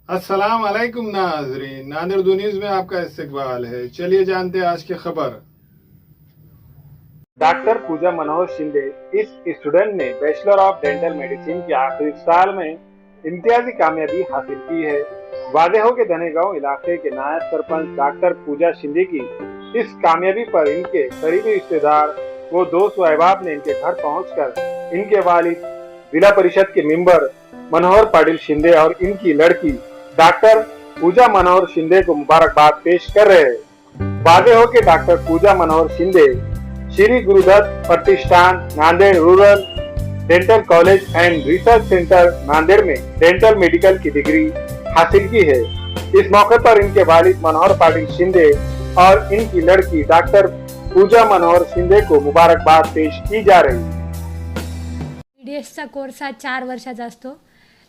अस्सलाम वालेकुम नाजरीन, नादिर दो न्यूज में आपका इस्तकबाल है। चलिए जानते हैं आज की खबर। डॉक्टर पूजा मनोहर शिंदे इस स्टूडेंट ने बैचलर ऑफ डेंटल मेडिसिन के आखिरी साल में इम्तियाजी कामयाबी हासिल की है। वादे हो के धनेगांव इलाके के नायब सरपंच डॉक्टर पूजा शिंदे की इस कामयाबी पर इनके करीबी रिश्तेदार व दोस्त व अहबाब ने इनके घर पहुंचकर इनके वालिद जिला परिषद के मेंबर मनोहर पाटिल शिंदे और इनकी लड़की डॉक्टर पूजा मनोहर शिंदे को मुबारकबाद पेश कर रहे हैं। वादे हो के डॉक्टर पूजा मनोहर शिंदे श्री गुरुदत्त प्रतिष्ठान Nanded rural dental college and research centre Nanded में डेंटल मेडिकल की डिग्री हासिल की है। इस मौके पर इनके वालिद मनोहर पाटिल शिंदे और इनकी लड़की डॉक्टर पूजा मनोहर शिंदे को मुबारकबाद पेश की जा रही है। BDSचा कोर्स हा 4 वर्षाचा असतो।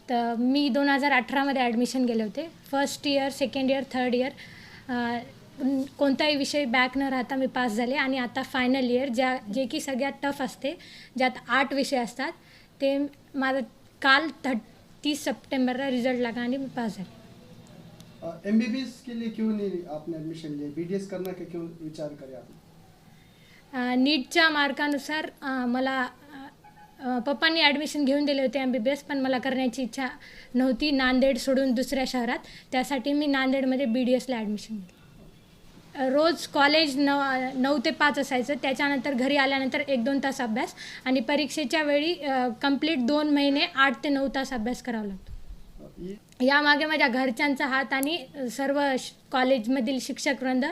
तर मी 2018मध्ये ॲडमिशन गेले होते। First year, second year, third year कोणताही विषय बॅक न राहता मी पास झाले आणि आता फायनल इयर जे की सगळ्यात टफ असते, ज्यात 8 विषय असतात, ते माझा काल 30 सप्टेंबरला रिझल्ट लागला आणि मी पास झाले। MBBS के लिए क्यों नहीं आपने एडमिशन लिया? BDS करने का क्यों विचार करे आपने? नीटच्या मार्कानुसार मला पप्पांनी ॲडमिशन घेऊन दिले होते MBBS, पण मला करण्याची इच्छा नव्हती नांदेड सोडून दुसऱ्या शहरात। त्यासाठी मी नांदेडमध्ये BDSला ॲडमिशन घेतलं। रोज कॉलेज 9 ते 5 असायचं। त्याच्यानंतर घरी आल्यानंतर 1-2 तास अभ्यास आणि परीक्षेच्या वेळी कंप्लीट 2 महिने 8 ते 9 तास अभ्यास करावा लागतो। यामागे माझ्या घरच्यांचा हात आणि सर्व कॉलेजमधील शिक्षकवृंद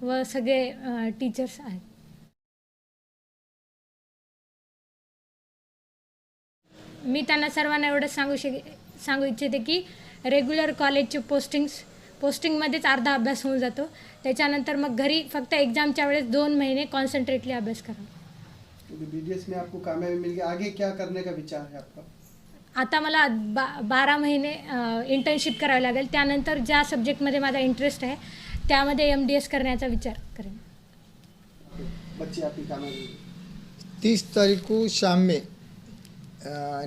व सगळे टीचर्स आहेत। मी त्यांना सर्वांना एवढं सांगू इच्छिते की रेग्युलर कॉलेजचे पोस्टिंगमध्येच अर्धा अभ्यास होऊन जातो। त्याच्यानंतर मग घरी फक्त एक्झामच्या वेळेस 2 महिने कॉन्सन्ट्रेटली अभ्यास करा। BDS में आपको कामयाबी मिल गई, आगे क्या करने का विचार है आपका? आता मला 12 महिने इंटर्नशिप करावी लागेल। त्यानंतर ज्या सब्जेक्टमध्ये माझा इंटरेस्ट आहे त्यामध्ये MDS करण्याचा विचार करेन। बच्ची आपकी कामयाबी 30 तारीख को शाम में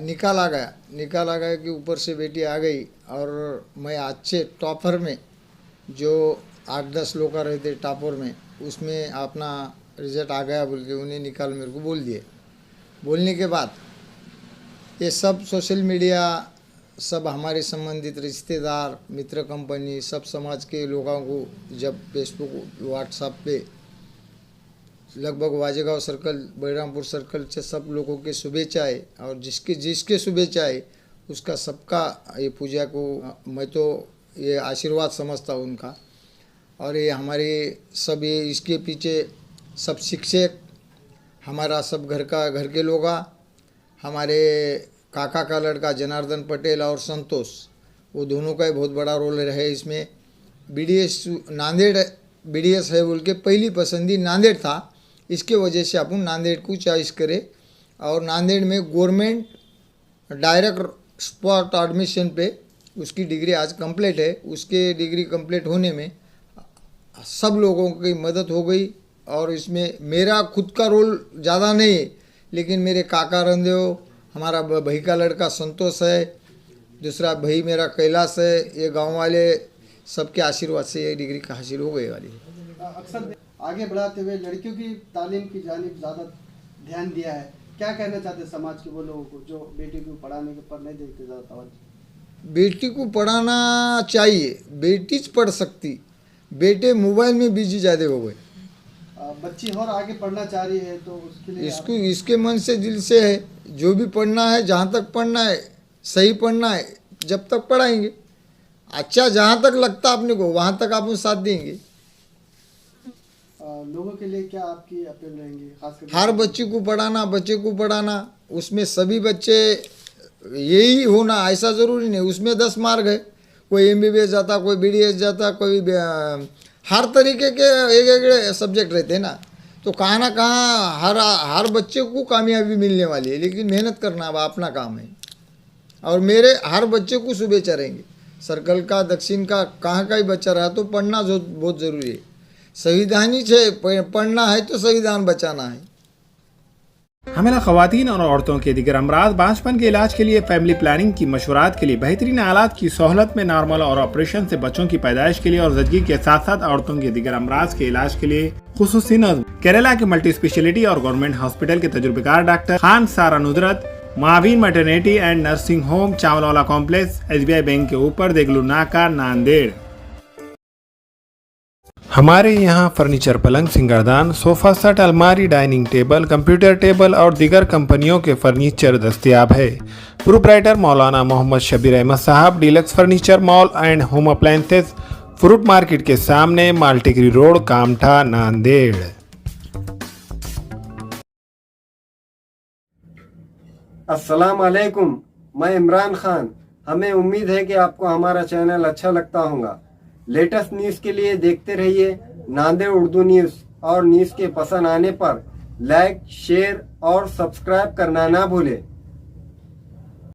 निकाल आ गया कि ऊपर से बेटी आ गई और मैं अच्छे टॉपर में जो 8-10 लोग रहते टॉपर में उसमें अपना रिजल्ट आ गया बोल के उन्हें निकाल मेरे को बोल दिए। बोलने के बाद ये सब सोशल मीडिया, सब हमारे संबंधित रिश्तेदार, मित्र कंपनी, सब समाज के लोगों को जब फेसबुक व्हाट्सएप पे लगभग वाजेगांव सर्कल, बलरामपुर सर्कल से सब लोगों के शुभेच्छाएँ और जिसके शुभेच्छाएँ उसका सबका ये पूजा को मैं तो ये आशीर्वाद समझता हूँ उनका। और ये हमारे सब ये इसके पीछे सब शिक्षक, हमारा सब घर के लोग, हमारे काका का लड़का जनार्दन पटेल और संतोष, वो दोनों का ही बहुत बड़ा रोल रहा है इसमें। BDS नांदेड़ BDS है बोल के पहली पसंदी नांदेड़ था, इसके वजह से अपन नांदेड़ को चॉइस करें और नांदेड़ में गवर्नमेंट डायरेक्ट स्पॉट एडमिशन पे उसकी डिग्री आज कंप्लीट है। उसके डिग्री कंप्लीट होने में सब लोगों की मदद हो गई और इसमें मेरा खुद का रोल ज़्यादा नहीं है, लेकिन मेरे काका रंदेव, हमारा भाई का लड़का संतोष है, दूसरा भाई मेरा कैलाश है, ये गांव वाले सबके आशीर्वाद से ये डिग्री का हासिल हो गई वाली है। अक्सर आगे बढ़ाते हुए लड़कियों की तालीम की जानिब ज़्यादा ध्यान दिया है, क्या कहना चाहते हैं समाज के वो लोगों को जो बेटी को पढ़ाने के पर नहीं देते ज़्यादा तवज्जो? बेटी को पढ़ाना चाहिए, बेटी पढ़ सकती, बेटे मोबाइल में बिजी ज़्यादा हो गए। बच्ची और आगे पढ़ना चाह रही है तो उसके लिए इसके मन से दिल से है, जो भी पढ़ना है, जहाँ तक पढ़ना है, सही पढ़ना है, जब तक पढ़ाएंगे। अच्छा जहाँ तक लगता अपने को वहाँ तक आप साथ देंगे। लोगों के लिए क्या आपकी अपील रहेंगी? खासकर हर बच्चे को पढ़ाना, उसमें सभी बच्चे यही होना ऐसा ज़रूरी नहीं। उसमें 10 मार्ग है, कोई MBBS जाता, कोई BDS जाता, कोई हर तरीके के एक सब्जेक्ट रहते हैं ना। तो कहाँ ना कहाँ हर बच्चे को कामयाबी मिलने वाली है, लेकिन मेहनत करना अब अपना काम है। और मेरे हर बच्चे को शुभेच्छा रहेंगे, सर्कल का, दक्षिण का, कहाँ का ही बच्चा रहा तो पढ़ना बहुत ज़रूरी है। संविधान ही है, पढ़ना है तो संविधान बचाना है। हमेला खवातीन और औरतों के दिगर अमराज बांझपन के इलाज के लिए फैमिली प्लानिंग की मशवरात के लिए बेहतरीन आलात की सहूलत में नॉर्मल और ऑपरेशन से बच्चों की पैदाइश के लिए और जच्गी के साथ साथ औरतों के दिगर अमराज के इलाज के लिए खुसूसी नज़्म केरला के मल्टी स्पेशलिटी और गवर्नमेंट हॉस्पिटल के तजुर्बेकार doctor Khan Sara Nudrat Mavin maternity and nursing home Chawalwala complex SBI bank के ऊपर देगलू नाका नांदेड़। हमारे यहाँ फर्नीचर पलंग सिंगारदान सोफा सेट अलमारी डाइनिंग टेबल कंप्यूटर टेबल और दीगर कंपनियों के फर्नीचर दस्तयाब है। प्रोप्राइटर मौलाना मोहम्मद शबीर अहमद साहब, deluxe furniture mall and home appliances, fruit market के सामने, मालटिकरी रोड, कामठा, नांदेड़। अस्सलाम वालेकुम, मैं इमरान खान। हमें उम्मीद है कि आपको हमारा चैनल अच्छा लगता होगा। लेटेस्ट न्यूज़ के लिए देखते रहिए नांदेड़ उर्दू न्यूज़ और न्यूज़ के पसंद आने पर लाइक, शेयर और सब्सक्राइब करना ना भूलें।